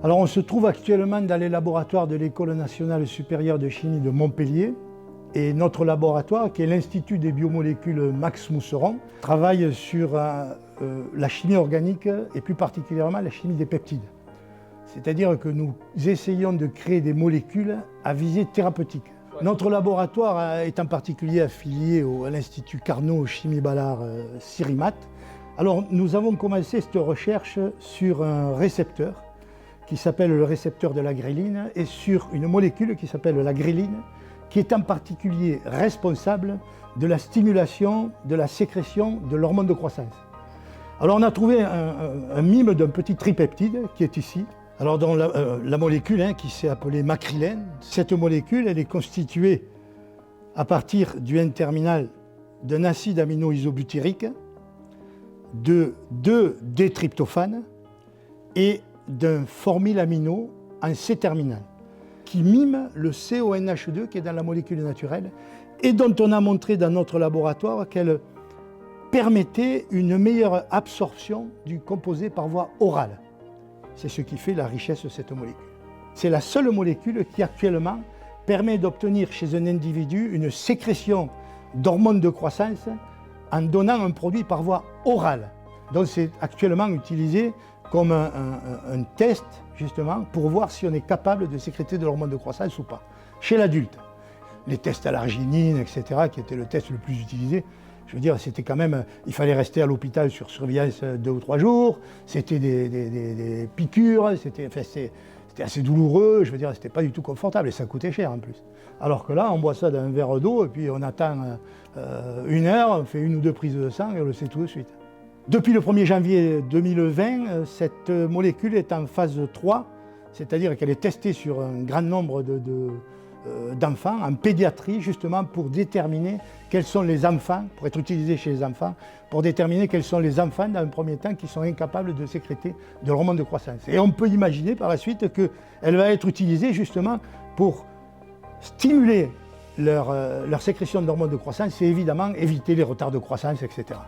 Alors on se trouve actuellement dans les laboratoires de l'École nationale supérieure de chimie de Montpellier et notre laboratoire, qui est l'Institut des biomolécules Max Mousseron, travaille sur la chimie organique et plus particulièrement la chimie des peptides. C'est-à-dire que nous essayons de créer des molécules à visée thérapeutique. Notre laboratoire est en particulier affilié à l'Institut Carnot Chimie Ballard Cirimat. Alors nous avons commencé cette recherche sur un récepteur qui s'appelle le récepteur de la gréline et sur une molécule qui s'appelle la gréline, qui est en particulier responsable de la stimulation de la sécrétion de l'hormone de croissance. Alors on a trouvé un mime d'un petit tripeptide qui est ici. Alors dans la molécule qui s'est appelée macrylène, cette molécule elle est constituée à partir du N-terminal d'un acide amino-isobutyrique, de 2 D-tryptophane et d'un formilamino en C-terminal, qui mime le CONH2 qui est dans la molécule naturelle et dont on a montré dans notre laboratoire qu'elle permettait une meilleure absorption du composé par voie orale. C'est ce qui fait la richesse de cette molécule. C'est la seule molécule qui actuellement permet d'obtenir chez un individu une sécrétion d'hormones de croissance en donnant un produit par voie orale. Donc c'est actuellement utilisé comme un test justement pour voir si on est capable de sécréter de l'hormone de croissance ou pas, chez l'adulte. Les tests à l'arginine, etc., qui était le test le plus utilisé, je veux dire, c'était quand même, il fallait rester à l'hôpital sur surveillance 2 ou 3 jours, c'était des piqûres, c'était assez douloureux, je veux dire, c'était pas du tout confortable et ça coûtait cher en plus. Alors que là, on boit ça dans un verre d'eau et puis on attend 1 heure, on fait 1 ou 2 prises de sang et on le sait tout de suite. Depuis le 1er janvier 2020, cette molécule est en phase 3, c'est-à-dire qu'elle est testée sur un grand nombre d'enfants en pédiatrie, justement pour déterminer quels sont les enfants, pour être utilisés chez les enfants, pour déterminer quels sont les enfants dans un premier temps qui sont incapables de sécréter de l'hormone de croissance. Et on peut imaginer par la suite qu'elle va être utilisée justement pour stimuler leur sécrétion d'hormones de croissance et évidemment éviter les retards de croissance, etc.